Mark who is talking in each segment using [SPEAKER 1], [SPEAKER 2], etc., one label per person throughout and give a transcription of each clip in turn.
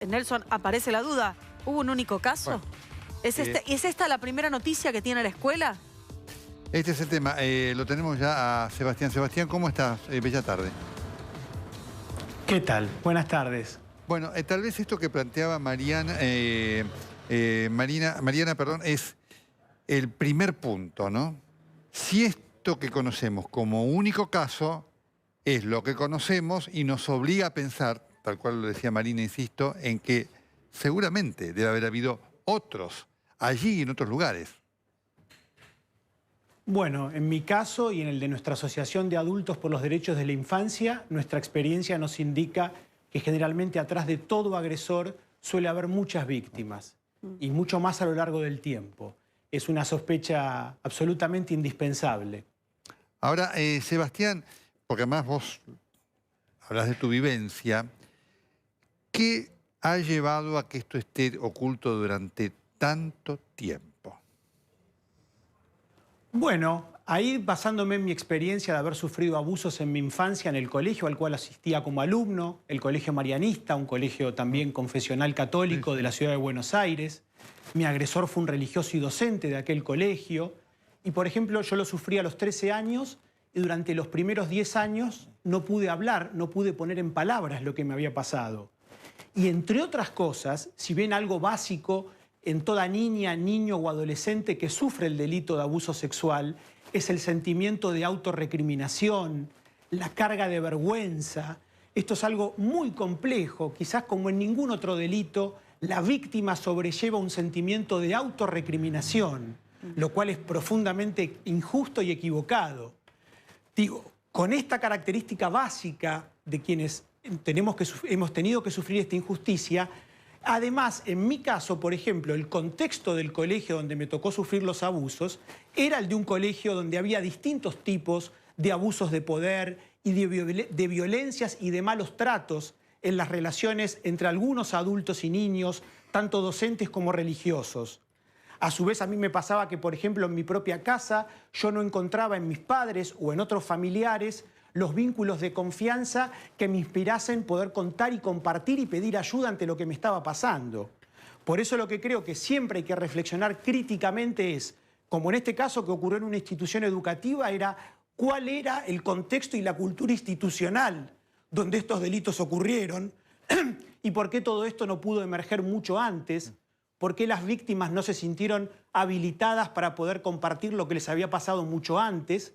[SPEAKER 1] Nelson, aparece la duda. ¿Hubo un único caso?
[SPEAKER 2] Bueno,
[SPEAKER 1] ¿Es esta la primera noticia que tiene la escuela?
[SPEAKER 2] este es el tema. Lo tenemos ya a Sebastián. Sebastián, ¿cómo estás? Bella tarde.
[SPEAKER 3] ¿Qué tal? Buenas tardes.
[SPEAKER 2] Bueno, tal vez esto que planteaba Mariana, perdón, es el primer punto, ¿no? Si esto que conocemos como único caso es lo que conocemos y nos obliga a pensar, tal cual lo decía Marina, insisto, en que seguramente debe haber habido otros allí y en otros lugares.
[SPEAKER 3] Bueno, en mi caso y en el de nuestra Asociación de Adultos por los Derechos de la Infancia, nuestra experiencia nos indica que generalmente atrás de todo agresor suele haber muchas víctimas y mucho más a lo largo del tiempo. Es una sospecha absolutamente indispensable.
[SPEAKER 2] Ahora, Sebastián, porque además vos hablas de tu vivencia, ¿qué ha llevado a que esto esté oculto durante tanto tiempo?
[SPEAKER 3] Bueno, ahí basándome en mi experiencia de haber sufrido abusos en mi infancia en el colegio al cual asistía como alumno, el Colegio Marianista, un colegio también confesional católico de la ciudad de Buenos Aires. Mi agresor fue un religioso y docente de aquel colegio. Y, por ejemplo, yo lo sufrí a los 13 años y durante los primeros 10 años no pude hablar, no pude poner en palabras lo que me había pasado. Y entre otras cosas, si bien algo básico en toda niña, niño o adolescente que sufre el delito de abuso sexual, es el sentimiento de autorrecriminación, la carga de vergüenza. Esto es algo muy complejo, quizás como en ningún otro delito, la víctima sobrelleva un sentimiento de autorrecriminación, lo cual es profundamente injusto y equivocado. Digo, con esta característica básica de quienes hemos tenido que sufrir esta injusticia, además, en mi caso, por ejemplo, el contexto del colegio donde me tocó sufrir los abusos era el de un colegio donde había distintos tipos de abusos de poder y de violencias y de malos tratos en las relaciones entre algunos adultos y niños, tanto docentes como religiosos. A su vez, a mí me pasaba que, por ejemplo, en mi propia casa yo no encontraba en mis padres o en otros familiares los vínculos de confianza que me inspirasen poder contar y compartir y pedir ayuda ante lo que me estaba pasando. Por eso lo que creo que siempre hay que reflexionar críticamente es, como en este caso que ocurrió en una institución educativa, era cuál era el contexto y la cultura institucional donde estos delitos ocurrieron y por qué todo esto no pudo emerger mucho antes, por qué las víctimas no se sintieron habilitadas para poder compartir lo que les había pasado mucho antes,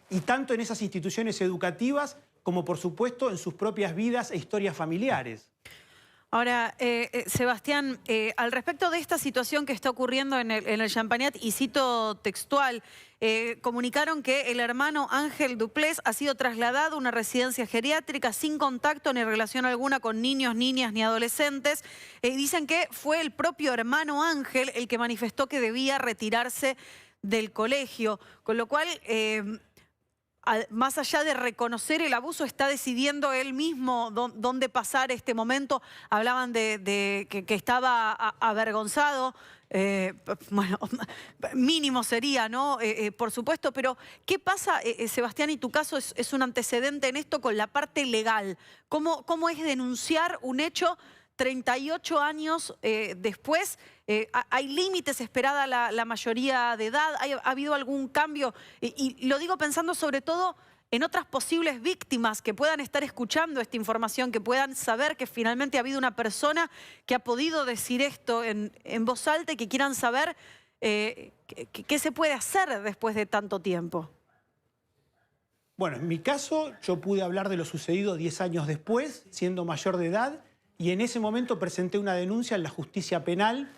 [SPEAKER 3] y tanto en esas instituciones educativas como, por supuesto, en sus propias vidas e historias familiares.
[SPEAKER 1] Ahora, Sebastián, al respecto de esta situación que está ocurriendo en el Champagnat, y cito textual, comunicaron que el hermano Ángel Duplés ha sido trasladado a una residencia geriátrica sin contacto ni relación alguna con niños, niñas ni adolescentes. Dicen que fue el propio hermano Ángel el que manifestó que debía retirarse del colegio, con lo cual más allá de reconocer el abuso, está decidiendo él mismo dónde pasar este momento. Hablaban de que estaba avergonzado. Bueno, mínimo sería, ¿no? Por supuesto, pero ¿qué pasa, Sebastián, y tu caso es un antecedente en esto con la parte legal? ¿Cómo es denunciar un hecho 38 años después? ¿Hay límites esperada la mayoría de edad? ¿Ha habido algún cambio? Y lo digo pensando sobre todo en otras posibles víctimas que puedan estar escuchando esta información, que puedan saber que finalmente ha habido una persona que ha podido decir esto en voz alta y que quieran saber qué se puede hacer después de tanto tiempo.
[SPEAKER 3] Bueno, en mi caso yo pude hablar de lo sucedido 10 años después, siendo mayor de edad, y en ese momento presenté una denuncia en la justicia penal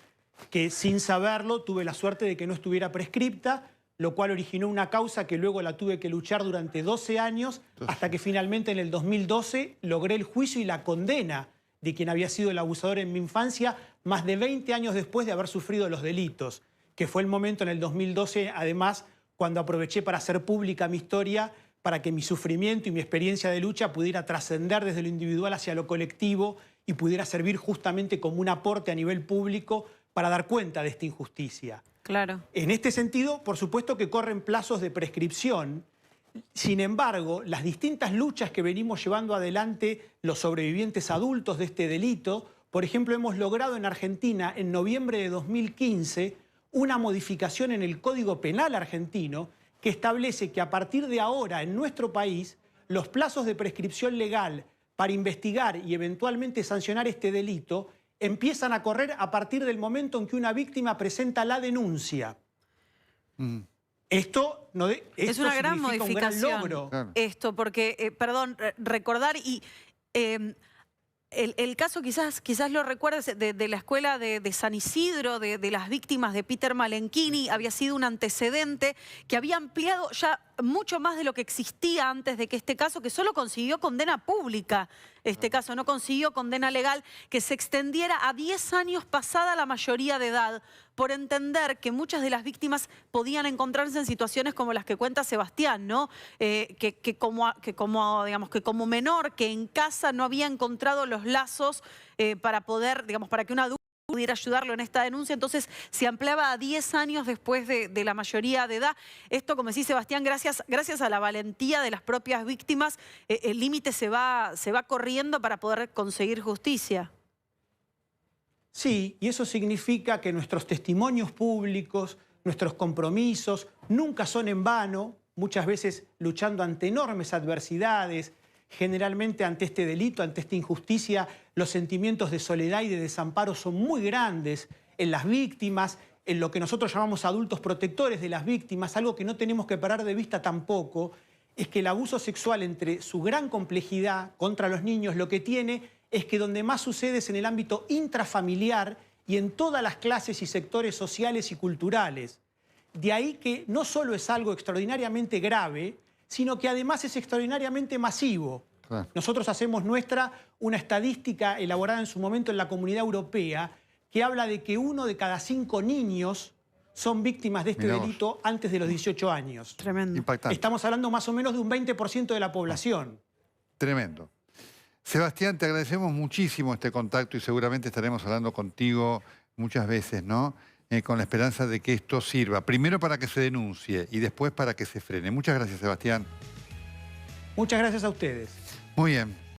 [SPEAKER 3] que, sin saberlo, tuve la suerte de que no estuviera prescripta, lo cual originó una causa que luego la tuve que luchar durante 12 años, hasta que finalmente en el 2012 logré el juicio y la condena de quien había sido el abusador en mi infancia, más de 20 años después de haber sufrido los delitos, que fue el momento en el 2012, además, cuando aproveché para hacer pública mi historia, para que mi sufrimiento y mi experiencia de lucha pudiera trascender desde lo individual hacia lo colectivo y pudiera servir justamente como un aporte a nivel público para dar cuenta de esta injusticia.
[SPEAKER 1] Claro.
[SPEAKER 3] En este sentido, por supuesto que corren plazos de prescripción. Sin embargo, las distintas luchas que venimos llevando adelante los sobrevivientes adultos de este delito, Por ejemplo, hemos logrado en Argentina, en noviembre de 2015, una modificación en el Código Penal argentino que establece que a partir de ahora en nuestro país los plazos de prescripción legal para investigar y eventualmente sancionar este delito empiezan a correr a partir del momento en que una víctima presenta la denuncia. Esto
[SPEAKER 1] es una gran modificación.
[SPEAKER 3] Un gran logro.
[SPEAKER 2] Claro.
[SPEAKER 1] Esto, porque, perdón, recordar y... el caso quizás lo recuerdes de la escuela de San Isidro, de las víctimas de Peter Malenchini, había sido un antecedente que había ampliado ya mucho más de lo que existía antes de que este caso, que solo consiguió condena pública, este caso no consiguió condena legal, que se extendiera a 10 años pasada la mayoría de edad, por entender que muchas de las víctimas podían encontrarse en situaciones como las que cuenta Sebastián, ¿no? Que como menor, que en casa no había encontrado los lazos para poder, digamos, para que un adulto pudiera ayudarlo en esta denuncia, entonces se ampliaba a 10 años después de la mayoría de edad. Esto, como decía Sebastián, gracias a la valentía de las propias víctimas, el límite se va corriendo para poder conseguir justicia.
[SPEAKER 3] Sí, y eso significa que nuestros testimonios públicos, nuestros compromisos, nunca son en vano, muchas veces luchando ante enormes adversidades. Generalmente ante este delito, ante esta injusticia, los sentimientos de soledad y de desamparo son muy grandes en las víctimas, en lo que nosotros llamamos adultos protectores de las víctimas. Algo que no tenemos que parar de vista tampoco es que el abuso sexual, entre su gran complejidad contra los niños, lo que tiene es que donde más sucede es en el ámbito intrafamiliar y en todas las clases y sectores sociales y culturales. De ahí que no solo es algo extraordinariamente grave, sino que además es extraordinariamente masivo.
[SPEAKER 2] Claro.
[SPEAKER 3] Nosotros hacemos nuestra una estadística elaborada en su momento en la Comunidad Europea que habla de que 1 de cada 5 niños son víctimas de este delito antes de los 18 años.
[SPEAKER 1] Tremendo.
[SPEAKER 2] Impactante.
[SPEAKER 3] Estamos hablando más o menos de un 20% de la población.
[SPEAKER 2] Tremendo. Sebastián, te agradecemos muchísimo este contacto y seguramente estaremos hablando contigo muchas veces, ¿no? Con la esperanza de que esto sirva, primero para que se denuncie y después para que se frene. Muchas gracias, Sebastián.
[SPEAKER 3] Muchas gracias a ustedes.
[SPEAKER 2] Muy bien.